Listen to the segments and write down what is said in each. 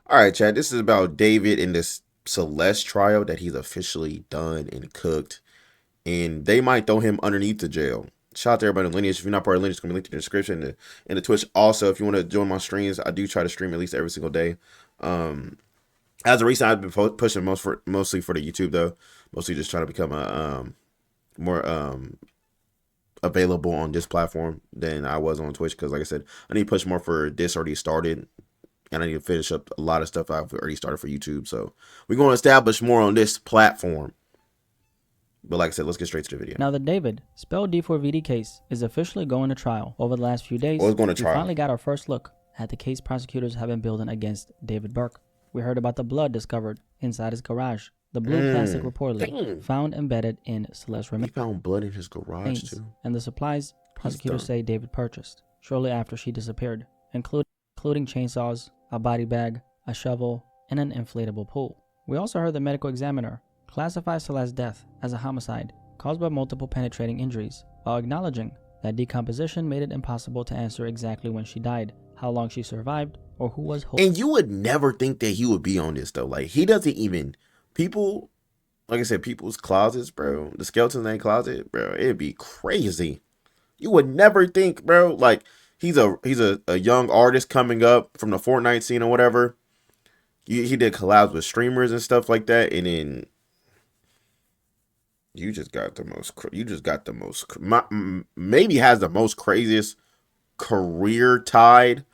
All right, Chad. This is about David in this Celeste trial that he's officially done and cooked, and they might throw him underneath the jail. Shout out to everybody in Lineage. If you're not part of Lineage, it's gonna be linked in the description and the Twitch. Also, if you want to join my streams, I do try to stream at least every single day. Um, as a recent, I've been pushing mostly for the YouTube though. Mostly just trying to become a more available on this platform than I was on Twitch because, like I said, I need to push more for this already started, and I need to finish up a lot of stuff I've already started for YouTube. So we're going to establish more on this platform. But like I said, let's get straight to the video. Now the David, spelled D4vd case is officially going to trial. Over the last few days, Going to we finally got our first look at the case prosecutors have been building against David Burke. We heard about the blood discovered inside his garage. The blue plastic reportedly found embedded in Celeste's remains. He found blood in his garage too. And the supplies prosecutors say David purchased shortly after she disappeared, including chainsaws, a body bag, a shovel, and an inflatable pool. We also heard the medical examiner classify Celeste's death as a homicide caused by multiple penetrating injuries, while acknowledging that decomposition made it impossible to answer exactly when she died, how long she survived, or who was holding. And you would never think that he would be on this though. Like he doesn't even people. Like I said, people's closets, bro. The skeletons in their closet, bro. It'd be crazy. You would never think, bro. Like he's a young artist coming up from the Fortnite scene or whatever. He did collabs with streamers and stuff like that, and then you just got the most. Maybe has the most craziest career tied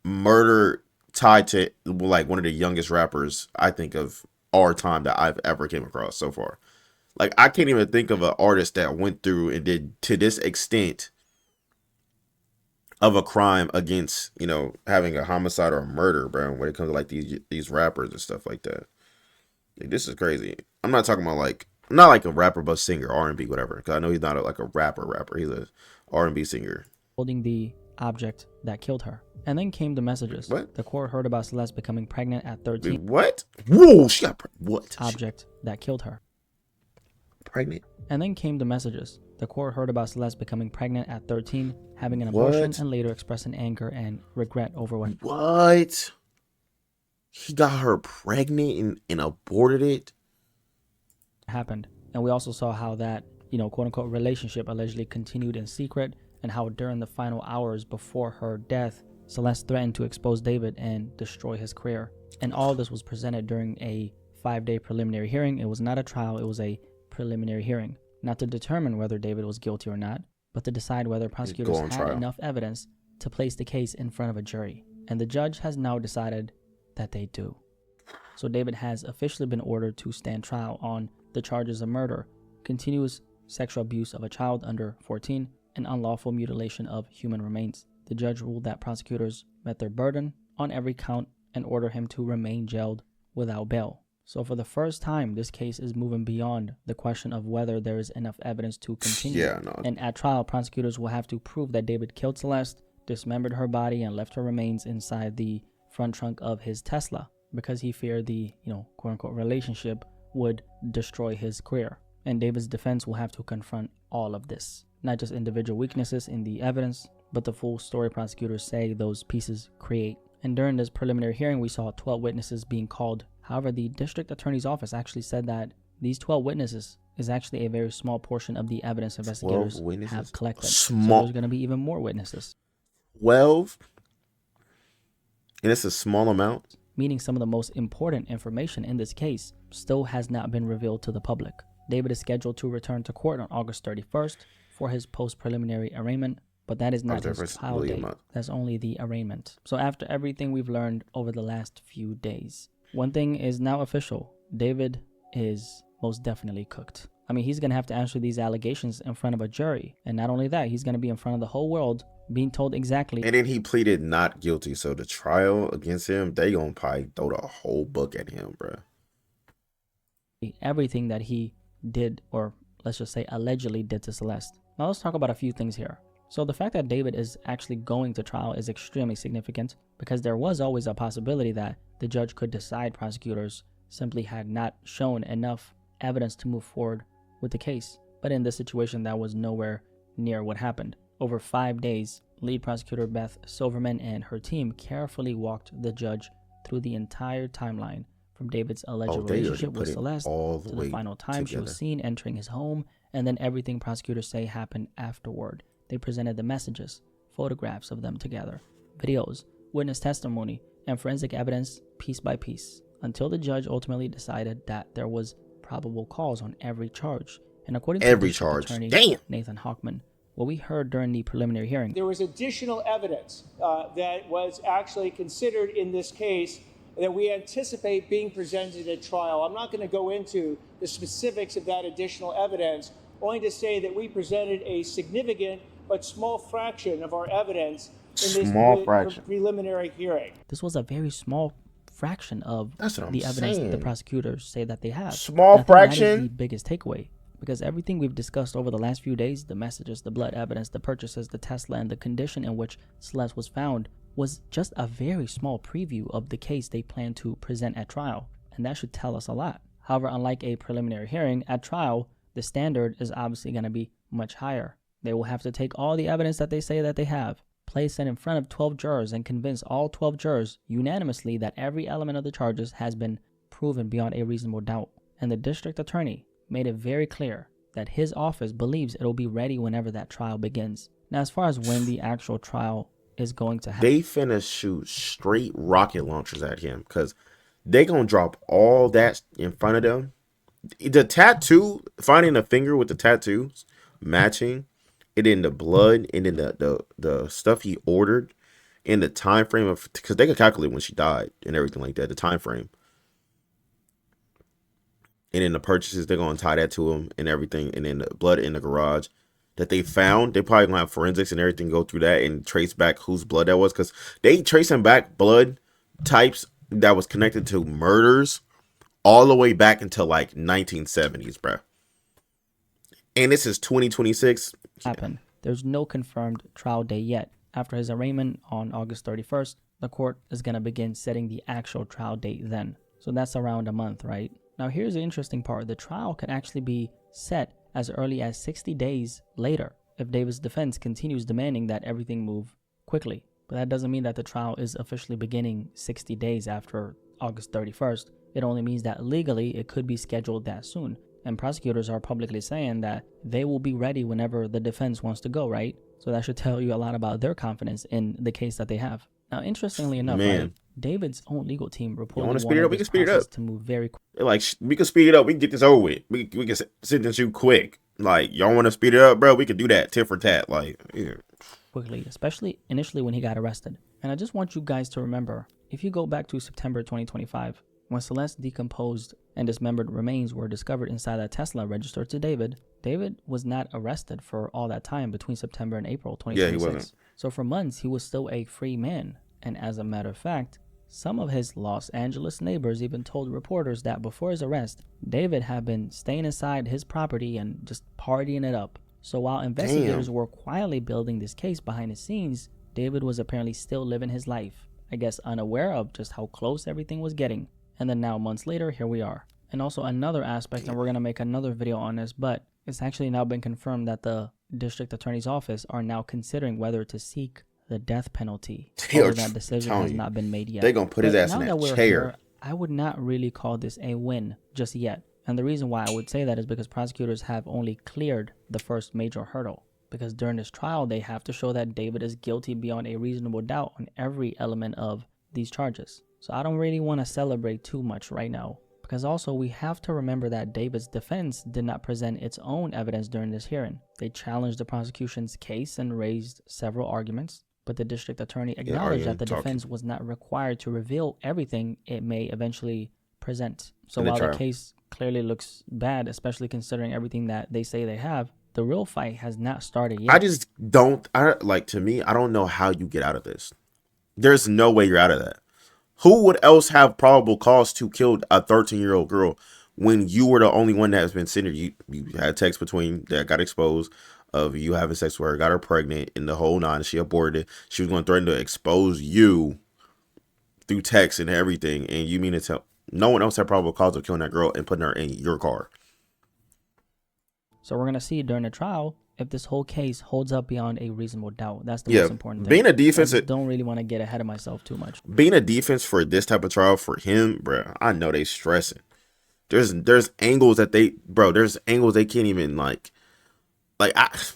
murder tied to like one of the youngest rappers I think of our time that I've ever came across so far. Like I can't even think of an artist that went through and did to this extent of a crime against, having a homicide or a murder, bro, when it comes to like these rappers and stuff like that. Like this is crazy. I'm not talking about I'm not like a rapper but singer, R&B, whatever, because I know he's not like a rapper. He's a R&B singer. Holding the object that killed her. And then came the messages. What? The court heard about Celeste becoming pregnant at 13. Wait, what? Whoa, she got what? Object that killed her. Pregnant? And then came the messages. The court heard about Celeste becoming pregnant at 13, having an abortion, and later expressing anger and regret over what? He got her pregnant and aborted it? Happened. And we also saw how that, quote unquote relationship allegedly continued in secret, and how during the final hours before her death, Celeste threatened to expose David and destroy his career. And all this was presented during a 5-day preliminary hearing. It was not a trial, it was a preliminary hearing. Not to determine whether David was guilty or not, but to decide whether prosecutors had enough evidence to place the case in front of a jury. And the judge has now decided that they do. So David has officially been ordered to stand trial on the charges of murder, continuous sexual abuse of a child under 14, and unlawful mutilation of human remains. The judge ruled that prosecutors met their burden on every count and ordered him to remain jailed without bail. So for the first time, this case is moving beyond the question of whether there is enough evidence to continue. And at trial, prosecutors will have to prove that David killed Celeste, dismembered her body, and left her remains inside the front trunk of his Tesla because he feared the, quote-unquote relationship would destroy his career. And David's defense will have to confront all of this. Not just individual weaknesses in the evidence, but the full story prosecutors say those pieces create. And during this preliminary hearing, we saw 12 witnesses being called. However, the district attorney's office actually said that these 12 witnesses is actually a very small portion of the evidence investigators have collected. So there's going to be even more witnesses. 12? And it's a small amount? Meaning some of the most important information in this case still has not been revealed to the public. David is scheduled to return to court on August 31st for his post-preliminary arraignment, but that is not his trial date. That's only the arraignment. So after everything we've learned over the last few days, one thing is now official. David is most definitely cooked. I mean, he's going to have to answer these allegations in front of a jury. And not only that, he's going to be in front of the whole world being told exactly. And then he pleaded not guilty. So the trial against him, they going to probably throw the whole book at him, bro. Everything that he did, or let's just say allegedly did to Celeste. Now let's talk about a few things here. So the fact that David is actually going to trial is extremely significant because there was always a possibility that the judge could decide prosecutors simply had not shown enough evidence to move forward with the case. But in this situation, that was nowhere near what happened. Over 5 days, lead prosecutor Beth Silverman and her team carefully walked the judge through the entire timeline, from David's alleged Oh, they already relationship put with it Celeste all the to the way final time she was together. seen entering his home, and then everything prosecutors say happened afterward. They presented the messages, photographs of them together, videos, witness testimony, and forensic evidence piece by piece, until the judge ultimately decided that there was probable cause on every charge. And according to Every District charge. Attorney Damn. Nathan Hochman, what we heard during the preliminary hearing, there was additional evidence that was actually considered in this case that we anticipate being presented at trial. I'm not going to go into the specifics of that additional evidence, only to say that we presented a significant but small fraction of our evidence in this Small fraction. preliminary hearing. this was a very small fraction of That's what I'm the evidence that the saying. prosecutors say that they have. Small And I think that is fraction? the biggest takeaway, because everything we've discussed over the last few days, the messages, the blood evidence, the purchases, the Tesla, and the condition in which Celeste was found, was just a very small preview of the case they plan to present at trial, and that should tell us a lot. However, unlike a preliminary hearing, at trial, the standard is obviously going to be much higher. They will have to take all the evidence that they say that they have, place it in front of 12 jurors, and convince all 12 jurors unanimously that every element of the charges has been proven beyond a reasonable doubt. And the district attorney made it very clear that his office believes it'll be ready whenever that trial begins. Now, as far as when the actual trial is going to happen, They finna shoot straight rocket launchers at him because they gonna drop all that in front of them. The tattoo, finding a finger with the tattoos matching, and then the blood, and then the stuff he ordered, in the time frame of, because they could calculate when she died and everything like that, the time frame, and then the purchases, they're gonna tie that to him and everything, and then the blood in the garage that they found, they probably gonna have forensics and everything go through that and trace back whose blood that was, because they tracing back blood types that was connected to murders all the way back until like 1970s, bro. And this is 2026. happen. There's no confirmed trial date yet. After his arraignment on August 31st, the court is going to begin setting the actual trial date then. So that's around a month, right? Now here's the interesting part. The trial could actually be set as early as 60 days later if David's defense continues demanding that everything move quickly. But that doesn't mean that the trial is officially beginning 60 days after August 31st. It only means that legally it could be scheduled that soon. And prosecutors are publicly saying that they will be ready whenever the defense wants to go, right? So that should tell you a lot about their confidence in the case that they have. Now, interestingly enough, Man. right, David's own legal team reportedly wanna speed it wanted up? We this can speed it process up. to move very Like, we can speed it up. We can get this over with. We can sentence you quick. Like, y'all want to speed it up, bro? We can do that, tit for tat. Like, yeah. quickly, especially initially when he got arrested. And I just want you guys to remember, if you go back to September 2025, when Celeste's decomposed and dismembered remains were discovered inside that Tesla registered to David, David was not arrested for all that time between September and April 2026. Yeah, he wasn't. So for months, he was still a free man. And as a matter of fact, some of his Los Angeles neighbors even told reporters that before his arrest, David had been staying inside his property and just partying it up. So while investigators were quietly building this case behind the scenes, David was apparently still living his life, I guess unaware of just how close everything was getting. And then now, months later, here we are. And also another aspect, and we're going to make another video on this, but it's actually now been confirmed that the district attorney's office are now considering whether to seek the death penalty. Although that decision has not been made yet. They're going to put his ass in that we're chair. here, I would not really call this a win just yet. And the reason why I would say that is because prosecutors have only cleared the first major hurdle. Because during this trial, they have to show that David is guilty beyond a reasonable doubt on every element of these charges. So I don't really want to celebrate too much right now. Because also we have to remember that David's defense did not present its own evidence during this hearing. They challenged the prosecution's case and raised several arguments. But the district attorney acknowledged that the defense was not required to reveal everything it may eventually present. So while the case clearly looks bad, especially considering everything that they say they have, the real fight has not started yet. I just don't, to me, I don't know how you get out of this. There's no way you're out of that. Who would else have probable cause to kill a 13-year-old girl when you were the only one that has been sent? You had text between that got exposed of you having sex with her, got her pregnant, in the whole nine. She aborted. She was going to threaten to expose you through text and everything. And you mean to tell no one else had probable cause of killing that girl and putting her in your car? So we're going to see during the trial if this whole case holds up beyond a reasonable doubt. That's the Yeah, most important thing. being a I defense, just don't really want to get ahead of myself too much. being a defense for this type of trial for him, bro. I know they stressing. There's angles that there's angles they can't even like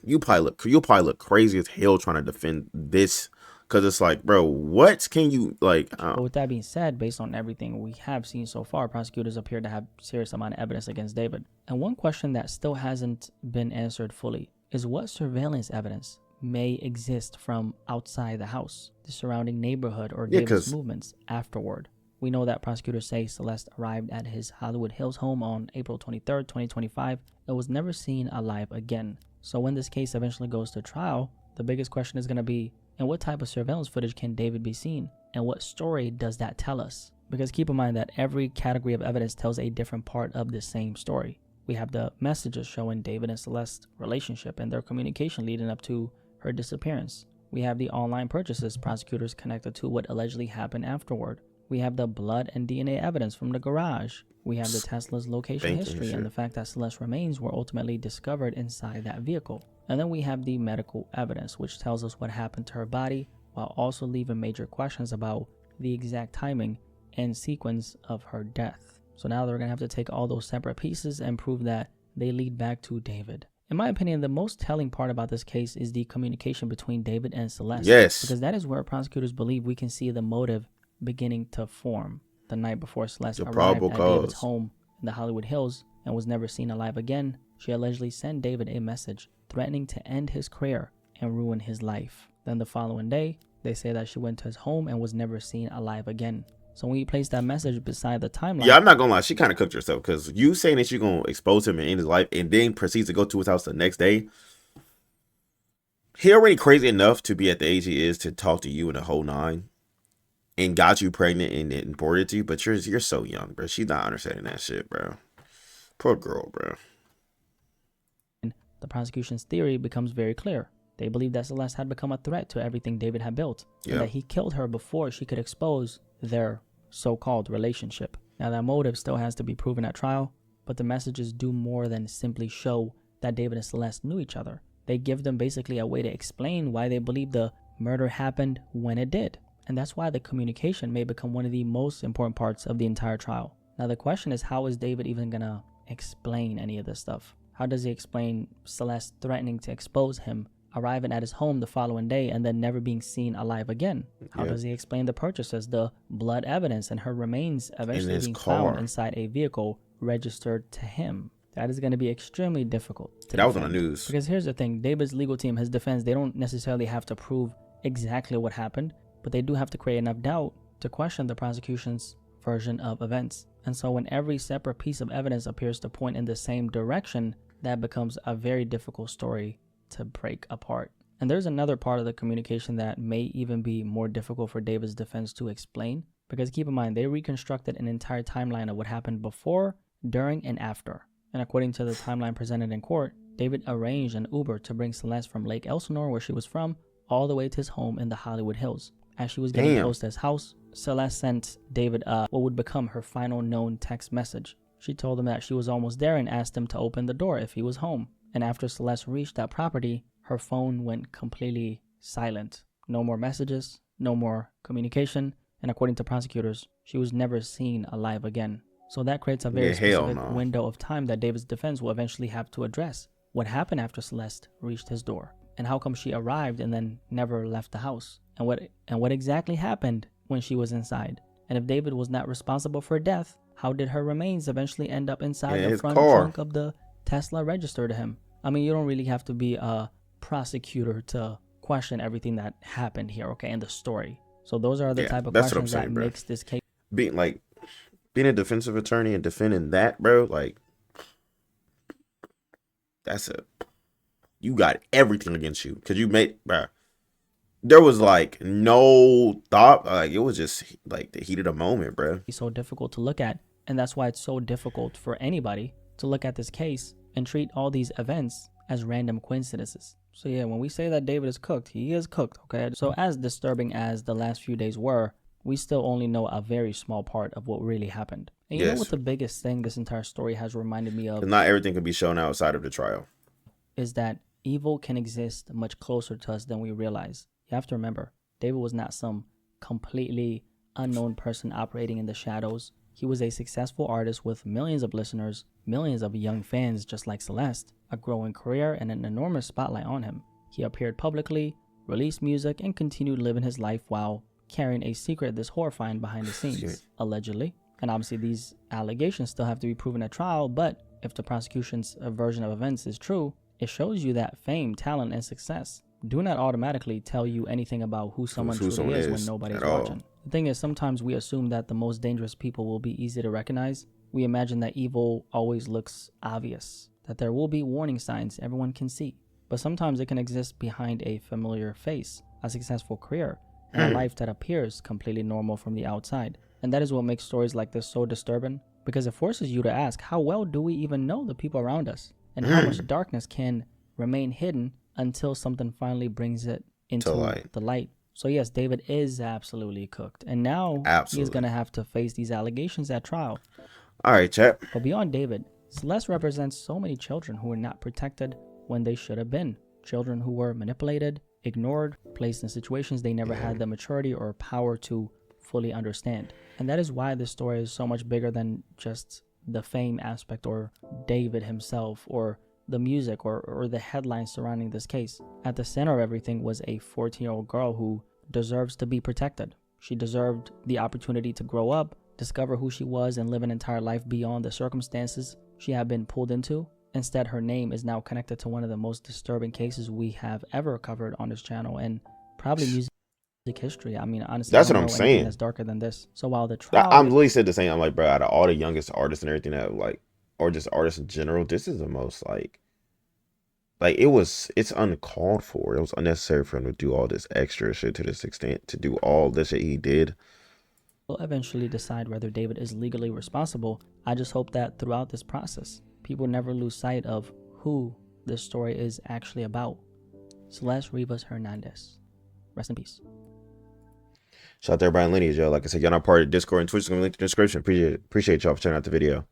you'll probably look crazy as hell trying to defend this, because it's like, bro, what can you like? But with that being said, based on everything we have seen so far, prosecutors appear to have serious amount of evidence against David. And one question that still hasn't been answered fully is what surveillance evidence may exist from outside the house, the surrounding neighborhood, or David's movements afterward. We know that prosecutors say Celeste arrived at his Hollywood Hills home on April 23rd, 2025, and was never seen alive again. So when this case eventually goes to trial, the biggest question is going to be, in what type of surveillance footage can David be seen? And what story does that tell us? Because keep in mind that every category of evidence tells a different part of the same story. We have the messages showing David and Celeste's relationship and their communication leading up to her disappearance. We have the online purchases prosecutors connected to what allegedly happened afterward. We have the blood and DNA evidence from the garage. We have the Tesla's location history and the fact that Celeste's remains were ultimately discovered inside that vehicle. And then we have the medical evidence, which tells us what happened to her body, while also leaving major questions about the exact timing and sequence of her death. So now they're going to have to take all those separate pieces and prove that they lead back to David. In my opinion, the most telling part about this case is the communication between David and Celeste. Yes. Because that is where prosecutors believe we can see the motive beginning to form. The night before Celeste arrived at David's home in the Hollywood Hills and was never seen alive again, she allegedly sent David a message threatening to end his career and ruin his life. Then the following day, they say that she went to his home and was never seen alive again. So when you place that message beside the timeline... Yeah, I'm not gonna lie, she kind of cooked herself, because you saying that you're gonna expose him and end his life and then proceeds to go to his house the next day. He already crazy enough to be at the age he is to talk to you in the whole nine. And got you pregnant and aborted you, but you're so young, bro. She's not understanding that shit, bro. Poor girl, bro. The prosecution's theory becomes very clear. They believe that Celeste had become a threat to everything David had built, and that he killed her before she could expose their so-called relationship. Now that motive still has to be proven at trial, but the messages do more than simply show that David and Celeste knew each other. They give them basically a way to explain why they believe the murder happened when it did. And that's why the communication may become one of the most important parts of the entire trial. Now the question is, how is David even gonna explain any of this stuff? How does he explain Celeste threatening to expose him, arriving at his home the following day, and then never being seen alive again? How does he explain the purchases, the blood evidence, and her remains eventually being found inside a vehicle registered to him? That is going to be extremely difficult to That was defend. on the news. Because here's the thing, David's legal team, his defense, they don't necessarily have to prove exactly what happened, but they do have to create enough doubt to question the prosecution's version of events. And so when every separate piece of evidence appears to point in the same direction, that becomes a very difficult story to break apart. And there's another part of the communication that may even be more difficult for David's defense to explain, because keep in mind, they reconstructed an entire timeline of what happened before, during, and after. And according to the timeline presented in court, David arranged an Uber to bring Celeste from Lake Elsinore, where she was from, all the way to his home in the Hollywood Hills. As she was getting close to his house, Celeste sent David what would become her final known text message. She told him that she was almost there and asked him to open the door if he was home. And after Celeste reached that property, her phone went completely silent. No more messages, no more communication, and according to prosecutors, she was never seen alive again. So that creates a very specific window of time that David's defense will eventually have to address. What happened after Celeste reached his door? And how come she arrived and then never left the house? And what exactly happened when she was inside? And if David was not responsible for her death, how did her remains eventually end up inside the front trunk of the Tesla registered to him? I mean, you don't really have to be a prosecutor to question everything that happened here, okay, in the story. So those are the type of questions that makes this case. Being a defensive attorney and defending that, bro, like, you got everything against you, because you made, bro. There was like no thought, like it was just like the heat of the moment, bro. It's so difficult to look at, and that's why it's so difficult for anybody to look at this case and treat all these events as random coincidences. So yeah, when we say that David is cooked, he is cooked, okay? So as disturbing as the last few days were, we still only know a very small part of what really happened. And you know what the biggest thing this entire story has reminded me of? Not everything can be shown outside of the trial. Is that evil can exist much closer to us than we realize. You have to remember, David was not some completely unknown person operating in the shadows. He was a successful artist with millions of listeners, millions of young fans just like Celeste, a growing career, and an enormous spotlight on him. He appeared publicly, released music, and continued living his life while carrying a secret that's horrifying behind the scenes, allegedly. And obviously these allegations still have to be proven at trial, but if the prosecution's version of events is true, it shows you that fame, talent, and success do not automatically tell you anything about who someone truly is when nobody's watching. The thing is, sometimes we assume that the most dangerous people will be easy to recognize. We imagine that evil always looks obvious, that there will be warning signs everyone can see. But sometimes it can exist behind a familiar face, a successful career, and a life that appears completely normal from the outside. And that is what makes stories like this so disturbing, because it forces you to ask, how well do we even know the people around us? And how much darkness can remain hidden until something finally brings it into the light. So yes, David is absolutely cooked. And now he's going to have to face these allegations at trial. All right, chat. But beyond David, Celeste represents so many children who were not protected when they should have been. Children who were manipulated, ignored, placed in situations they never had the maturity or power to fully understand. And that is why this story is so much bigger than just the fame aspect or David himself or the music or the headlines surrounding this case. At the center of everything was a 14-year-old girl who deserves to be protected. She deserved the opportunity to grow up, discover who she was, and live an entire life beyond the circumstances she had been pulled into. Instead, her name is now connected to one of the most disturbing cases we have ever covered on this channel and probably music history. I mean, honestly, that's what I'm saying. That's darker than this. So while the trial, I'm literally said the same. I'm like, bro, out of all the youngest artists and everything that like, or just artists in general, this is the most like it's uncalled for. It was unnecessary for him to do all this extra shit to this extent, to do all this shit he did. We'll eventually decide whether David is legally responsible. I just hope that throughout this process, people never lose sight of who this story is actually about. Celeste Rivas Hernandez. Rest in peace. Shout out to everybody in Lineage, yo. Like I said, y'all not part of the Discord and Twitch. It's going to be linked in the description. Appreciate y'all for checking out the video.